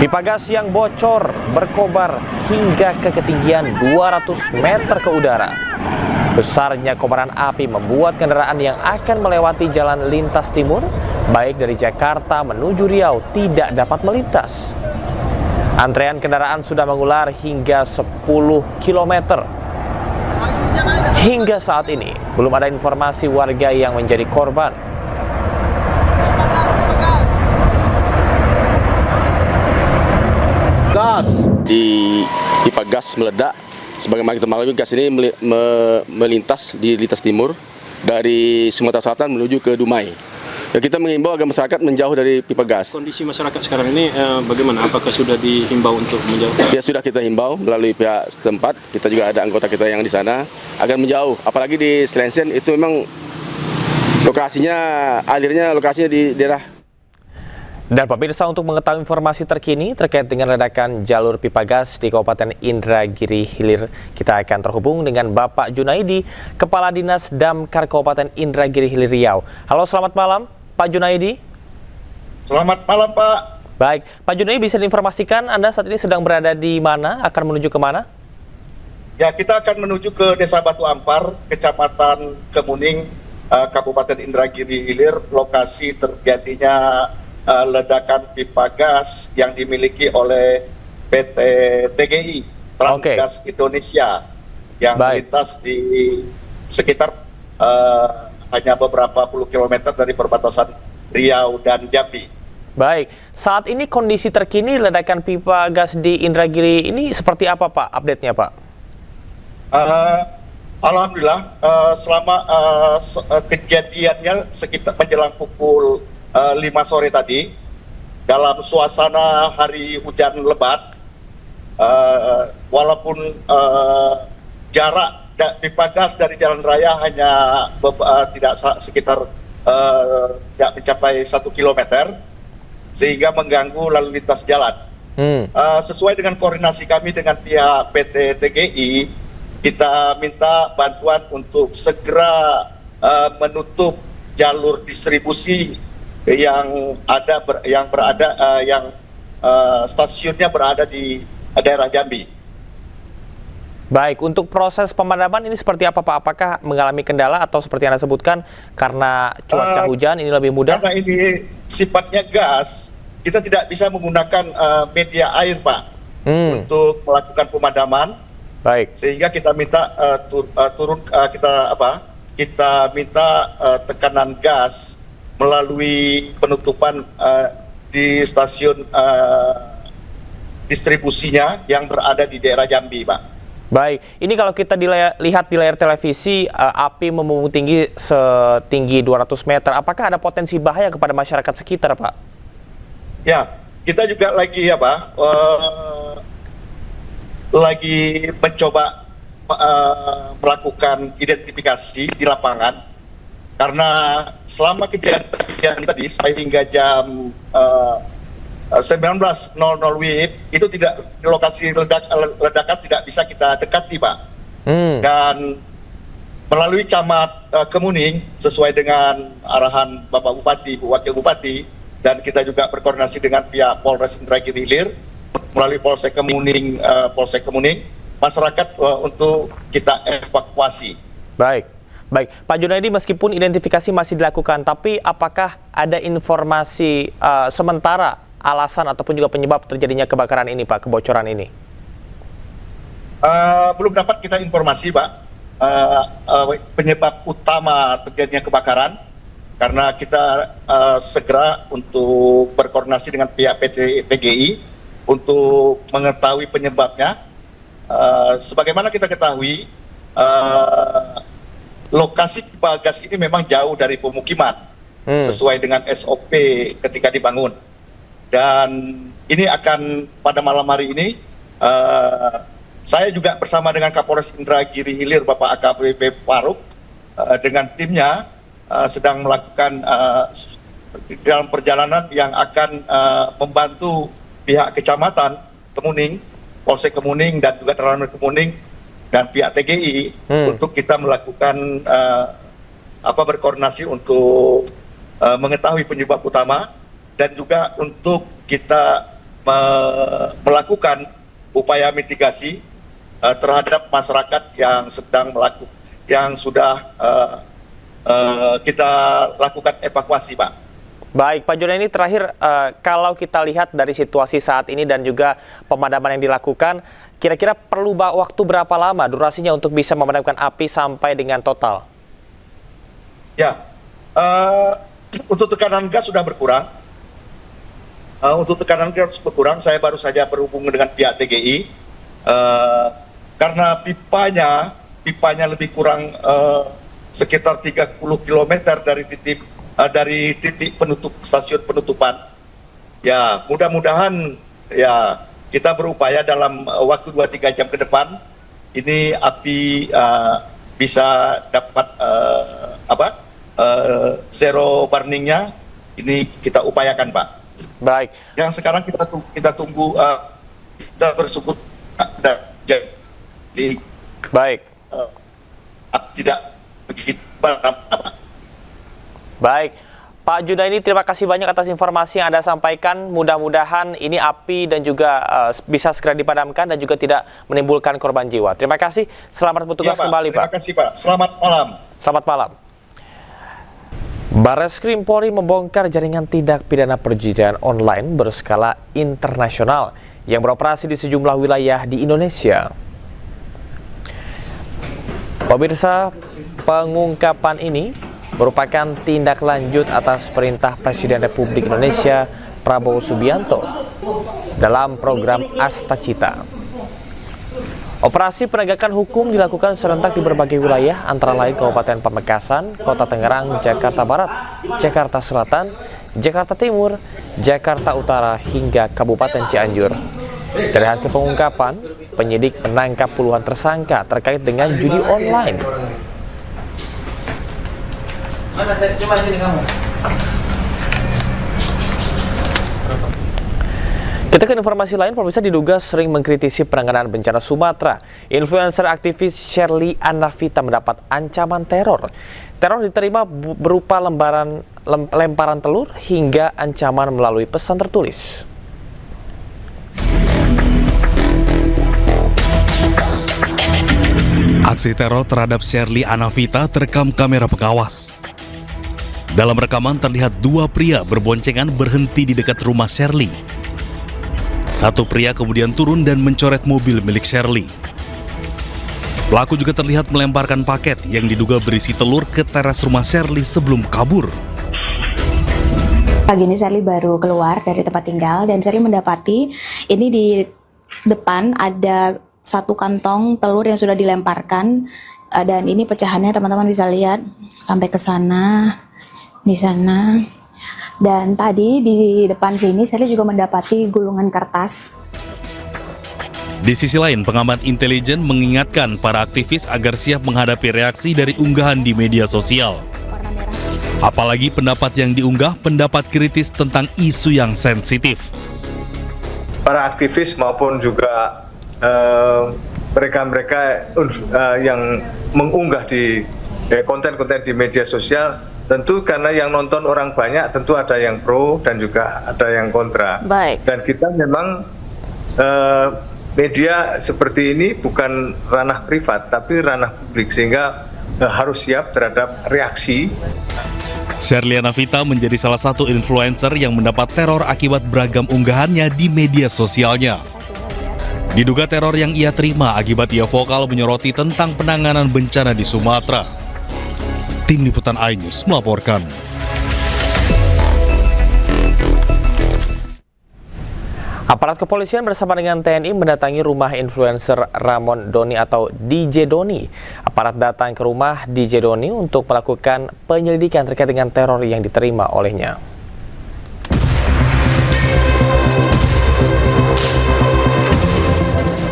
Pipa gas yang bocor berkobar hingga ke ketinggian 200 meter ke udara. Besarnya kobaran api membuat kendaraan yang akan melewati jalan lintas timur, baik dari Jakarta menuju Riau, tidak dapat melintas. Antrean kendaraan sudah mengular hingga 10 km. Hingga saat ini, belum ada informasi warga yang menjadi korban. Gas di pipa gas meledak. Sebagaimana kita maklumi, gas ini melintas di lintas timur dari Sumatera Selatan menuju ke Dumai. Ya, kita mengimbau agar masyarakat menjauh dari pipa gas. Kondisi masyarakat sekarang ini bagaimana? Apakah sudah dihimbau untuk menjauh? Ya, sudah kita himbau melalui pihak setempat. Kita juga ada anggota kita yang di sana agar menjauh. Apalagi di Selensen itu memang lokasinya di daerah. Dan pemirsa, untuk mengetahui informasi terkini terkait dengan ledakan jalur pipa gas di Kabupaten Indragiri Hilir, kita akan terhubung dengan Bapak Junaidi, Kepala Dinas Damkar Kabupaten Indragiri Hilir Riau. Halo, selamat malam Pak Junaidi. Selamat malam Pak. Baik, Pak Junaidi, bisa diinformasikan Anda saat ini sedang berada di mana, akan menuju ke mana? Ya, kita akan menuju ke Desa Batu Ampar, Kecamatan Kemuning, Kabupaten Indragiri Hilir, lokasi terjadinya ledakan pipa gas yang dimiliki oleh PT TGI, Transgas Indonesia, yang melintas di sekitar hanya beberapa puluh kilometer dari perbatasan Riau dan Jambi. Baik, saat ini kondisi terkini ledakan pipa gas di Indragiri ini seperti apa Pak, update-nya Pak? Alhamdulillah, selama kejadiannya sekitar menjelang pukul 5 sore tadi, dalam suasana hari hujan lebat, walaupun jarak pipa gas dari jalan raya hanya tidak mencapai 1 km, sehingga mengganggu lalu lintas jalan. Sesuai dengan koordinasi kami dengan pihak PT TGI, kita minta bantuan untuk segera menutup jalur distribusi yang stasiunnya berada di daerah Jambi. Baik, untuk proses pemadaman ini seperti apa Pak? Apakah mengalami kendala atau seperti yang Anda sebutkan karena cuaca hujan ini lebih mudah? Karena ini sifatnya gas, kita tidak bisa menggunakan media air Pak untuk melakukan pemadaman. Baik. Sehingga kita minta kita minta tekanan gas melalui penutupan di stasiun distribusinya yang berada di daerah Jambi, Pak. Baik, ini kalau kita lihat di layar televisi, api membumbung tinggi setinggi 200 meter. Apakah ada potensi bahaya kepada masyarakat sekitar, Pak? Ya, kita juga lagi lagi mencoba melakukan identifikasi di lapangan. Karena selama kejadian tadi sampai hingga jam 19.00 WIB itu lokasi ledakan tidak bisa kita dekati, Pak. Dan melalui Camat Kemuning sesuai dengan arahan Bapak Bupati, Bu Wakil Bupati, dan kita juga berkoordinasi dengan pihak Polres Indragiri Hilir melalui Polsek Kemuning, masyarakat untuk kita evakuasi. Baik, Pak Junaidi, meskipun identifikasi masih dilakukan, tapi apakah ada informasi sementara alasan ataupun juga penyebab terjadinya kebakaran ini, Pak, kebocoran ini? Belum dapat kita informasi, Pak, penyebab utama terjadinya kebakaran, karena kita segera untuk berkoordinasi dengan pihak PT TGI untuk mengetahui penyebabnya. Sebagaimana kita ketahui, lokasi pipa gas ini memang jauh dari pemukiman, sesuai dengan SOP ketika dibangun. Dan ini akan pada malam hari ini, saya juga bersama dengan Kapolres Indragiri Hilir, Bapak AKBP Faruk, dengan timnya sedang melakukan dalam perjalanan yang akan membantu pihak Kecamatan Kemuning, Polsek Kemuning, dan juga Terangan Kemuning, dan pihak TGI untuk kita melakukan berkoordinasi untuk mengetahui penyebab utama, dan juga untuk kita melakukan upaya mitigasi terhadap masyarakat yang sudah kita lakukan evakuasi, Pak. Baik, Pak Junaidi, terakhir kalau kita lihat dari situasi saat ini dan juga pemadaman yang dilakukan, kira-kira perlu waktu berapa lama durasinya untuk bisa memadamkan api sampai dengan total? Ya, untuk tekanan gas sudah berkurang. Saya baru saja berhubungan dengan pihak TGI karena pipanya lebih kurang sekitar 30 km dari titik stasiun penutupan. Ya, mudah-mudahan ya kita berupaya dalam waktu 2-3 jam ke depan ini api bisa dapat zero burningnya. Ini kita upayakan, Pak. Baik. Yang sekarang kita tunggu, kita bersyukur jadi baik. Tidak begitu apa. Baik, Pak Junaidi, terima kasih banyak atas informasi yang Anda sampaikan. Mudah-mudahan ini api dan juga bisa segera dipadamkan dan juga tidak menimbulkan korban jiwa. Terima kasih, selamat bertugas kembali, Pak. Terima kasih, Pak. Selamat malam. Selamat malam. Barreskrim Polri membongkar jaringan tindak pidana perjudian online berskala internasional yang beroperasi di sejumlah wilayah di Indonesia. Pemirsa, pengungkapan ini merupakan tindak lanjut atas perintah Presiden Republik Indonesia Prabowo Subianto dalam program Astacita. Operasi penegakan hukum dilakukan serentak di berbagai wilayah, antara lain Kabupaten Pamekasan, Kota Tangerang, Jakarta Barat, Jakarta Selatan, Jakarta Timur, Jakarta Utara, hingga Kabupaten Cianjur. Dari hasil pengungkapan, penyidik menangkap puluhan tersangka terkait dengan judi online. Cuma sini kamu. Kita ke informasi lain, pemirsa, diduga sering mengkritisi penanganan bencana Sumatera. Influencer aktivis Shirley Anavita mendapat ancaman teror. Teror diterima berupa lemparan telur hingga ancaman melalui pesan tertulis. Aksi teror terhadap Shirley Anavita terekam kamera pengawas. Dalam rekaman terlihat dua pria berboncengan berhenti di dekat rumah Shirley. Satu pria kemudian turun dan mencoret mobil milik Shirley. Pelaku juga terlihat melemparkan paket yang diduga berisi telur ke teras rumah Shirley sebelum kabur. Pagi ini Shirley baru keluar dari tempat tinggal dan Shirley mendapati ini di depan ada satu kantong telur yang sudah dilemparkan, dan ini pecahannya teman-teman bisa lihat sampai ke sana, di sana. Dan tadi di depan sini Shirley juga mendapati gulungan kertas. Di sisi lain, pengamat intelijen mengingatkan para aktivis agar siap menghadapi reaksi dari unggahan di media sosial. Apalagi pendapat yang diunggah pendapat kritis tentang isu yang sensitif. Para aktivis maupun juga mereka-mereka yang mengunggah di konten-konten di media sosial, tentu karena yang nonton orang banyak, tentu ada yang pro dan juga ada yang kontra. Baik. Dan kita memang media seperti ini bukan ranah privat, tapi ranah publik, sehingga harus siap terhadap reaksi. Shirley Anavita menjadi salah satu influencer yang mendapat teror akibat beragam unggahannya di media sosialnya. Diduga teror yang ia terima akibat ia vokal menyoroti tentang penanganan bencana di Sumatera. Tim Liputan iNews melaporkan. Aparat kepolisian bersama dengan TNI mendatangi rumah influencer Ramon Doni atau DJ Doni. Aparat datang ke rumah DJ Doni untuk melakukan penyelidikan terkait dengan teror yang diterima olehnya.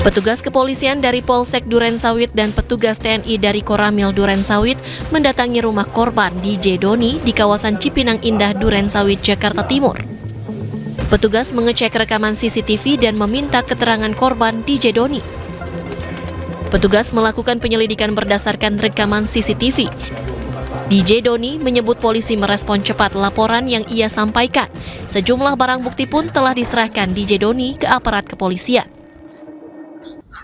Petugas kepolisian dari Polsek Durensawit dan petugas TNI dari Koramil Durensawit mendatangi rumah korban DJ Doni di kawasan Cipinang Indah, Durensawit, Jakarta Timur. Petugas mengecek rekaman CCTV dan meminta keterangan korban DJ Doni. Petugas melakukan penyelidikan berdasarkan rekaman CCTV. DJ Doni menyebut polisi merespon cepat laporan yang ia sampaikan. Sejumlah barang bukti pun telah diserahkan DJ Doni ke aparat kepolisian.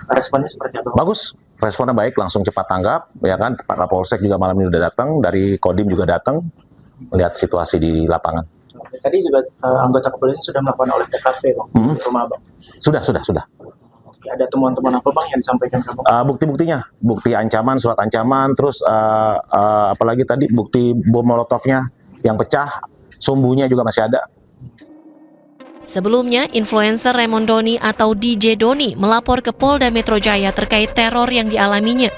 Responnya seperti apa? Bagus, responnya baik, langsung cepat tanggap, ya kan. Pak Kapolsek juga malam ini udah datang, dari Kodim juga datang melihat situasi di lapangan. Tadi juga anggota kepolisian sudah melakukan olah TKP, Bang, di rumah Abang. Sudah. Ada temuan-temuan apa, Bang, yang disampaikan ke Abang? Bukti-buktinya, bukti ancaman, surat ancaman, terus apalagi tadi bukti bom molotovnya yang pecah, sumbunya juga masih ada. Sebelumnya, influencer Raymond Doni atau DJ Doni melapor ke Polda Metro Jaya terkait teror yang dialaminya.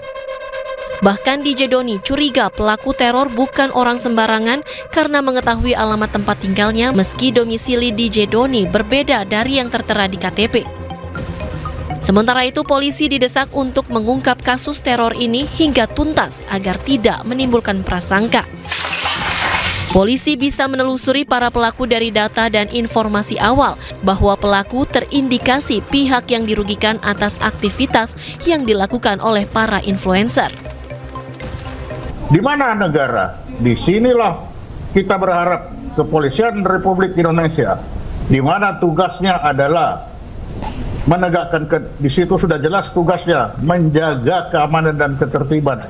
Bahkan DJ Doni curiga pelaku teror bukan orang sembarangan karena mengetahui alamat tempat tinggalnya meski domisili DJ Doni berbeda dari yang tertera di KTP. Sementara itu, polisi didesak untuk mengungkap kasus teror ini hingga tuntas agar tidak menimbulkan prasangka. Polisi bisa menelusuri para pelaku dari data dan informasi awal bahwa pelaku terindikasi pihak yang dirugikan atas aktivitas yang dilakukan oleh para influencer. Di mana negara? Di sinilah kita berharap Kepolisian Republik Indonesia, di mana tugasnya adalah menegakkan, di situ sudah jelas tugasnya menjaga keamanan dan ketertiban,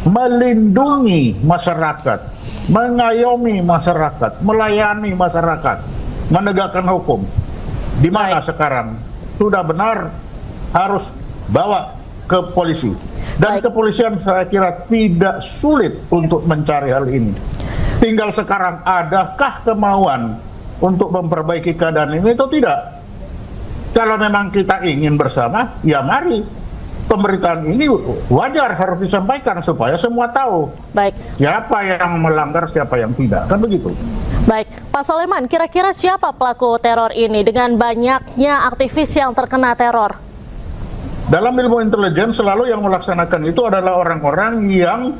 melindungi masyarakat, mengayomi masyarakat, melayani masyarakat, menegakkan hukum. Di mana sekarang sudah benar harus bawa ke polisi. Dan kepolisian saya kira tidak sulit untuk mencari hal ini. Tinggal sekarang adakah kemauan untuk memperbaiki keadaan ini atau tidak? Kalau memang kita ingin bersama, ya mari. Pemberitaan ini wajar harus disampaikan supaya semua tahu. Baik. Siapa yang melanggar, siapa yang tidak. Kan begitu. Baik, Pak Soleman, kira-kira siapa pelaku teror ini dengan banyaknya aktivis yang terkena teror? Dalam ilmu intelijen selalu yang melaksanakan itu adalah orang-orang yang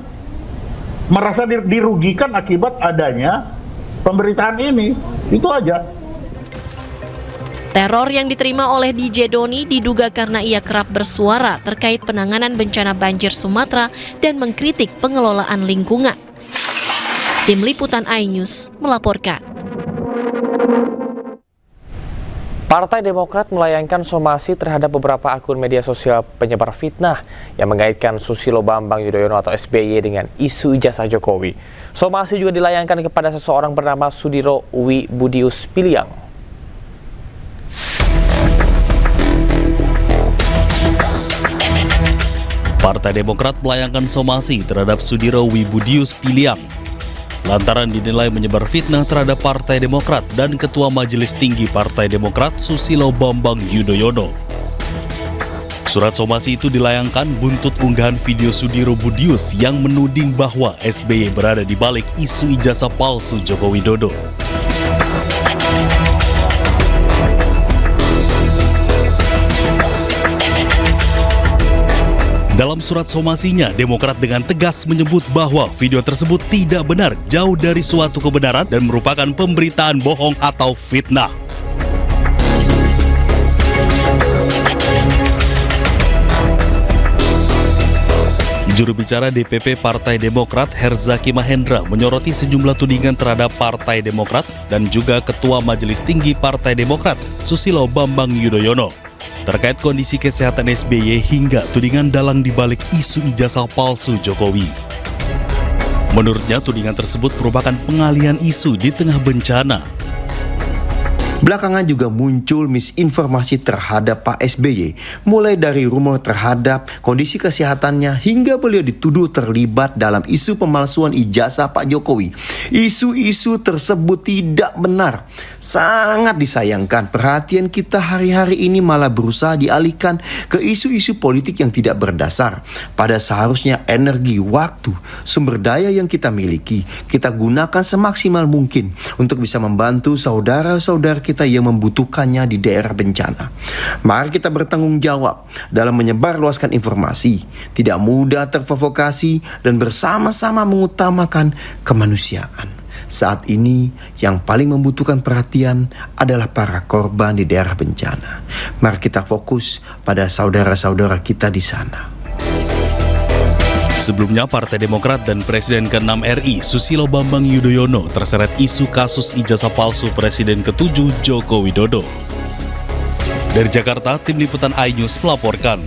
merasa dirugikan akibat adanya pemberitaan ini. Itu aja. Teror yang diterima oleh DJ Doni diduga karena ia kerap bersuara terkait penanganan bencana banjir Sumatera dan mengkritik pengelolaan lingkungan. Tim Liputan iNews melaporkan. Partai Demokrat melayangkan somasi terhadap beberapa akun media sosial penyebar fitnah yang mengaitkan Susilo Bambang Yudhoyono atau SBY dengan isu ijazah Jokowi. Somasi juga dilayangkan kepada seseorang bernama Sudiro Wibudius Piliang. Partai Demokrat melayangkan somasi terhadap Sudiro Wibudius Piliang lantaran dinilai menyebar fitnah terhadap Partai Demokrat dan Ketua Majelis Tinggi Partai Demokrat Susilo Bambang Yudhoyono. Surat somasi itu dilayangkan buntut unggahan video Sudiro Budius yang menuding bahwa SBY berada di balik isu ijazah palsu Joko Widodo. Dalam surat somasinya, Demokrat dengan tegas menyebut bahwa video tersebut tidak benar, jauh dari suatu kebenaran dan merupakan pemberitaan bohong atau fitnah. Juru bicara DPP Partai Demokrat Herzaki Mahendra menyoroti sejumlah tudingan terhadap Partai Demokrat dan juga Ketua Majelis Tinggi Partai Demokrat Susilo Bambang Yudhoyono terkait kondisi kesehatan SBY hingga tudingan dalang dibalik isu ijazah palsu Jokowi. Menurutnya, tudingan tersebut merupakan pengalihan isu di tengah bencana. Belakangan juga muncul misinformasi terhadap Pak SBY, mulai dari rumor terhadap kondisi kesehatannya hingga beliau dituduh terlibat dalam isu pemalsuan ijazah Pak Jokowi. Isu-isu tersebut tidak benar. Sangat disayangkan perhatian kita hari-hari ini malah berusaha dialihkan ke isu-isu politik yang tidak berdasar. Pada seharusnya energi, waktu, sumber daya yang kita miliki, kita gunakan semaksimal mungkin untuk bisa membantu saudara-saudara kita yang membutuhkannya di daerah bencana. Mari kita bertanggung jawab dalam menyebarluaskan informasi, tidak mudah terprovokasi dan bersama-sama mengutamakan kemanusiaan. Saat ini yang paling membutuhkan perhatian adalah para korban di daerah bencana. Mari kita fokus pada saudara-saudara kita di sana. Sebelumnya, Partai Demokrat dan Presiden ke-6 RI Susilo Bambang Yudhoyono terseret isu kasus ijazah palsu Presiden ke-7 Joko Widodo. Dari Jakarta, Tim Liputan iNews melaporkan.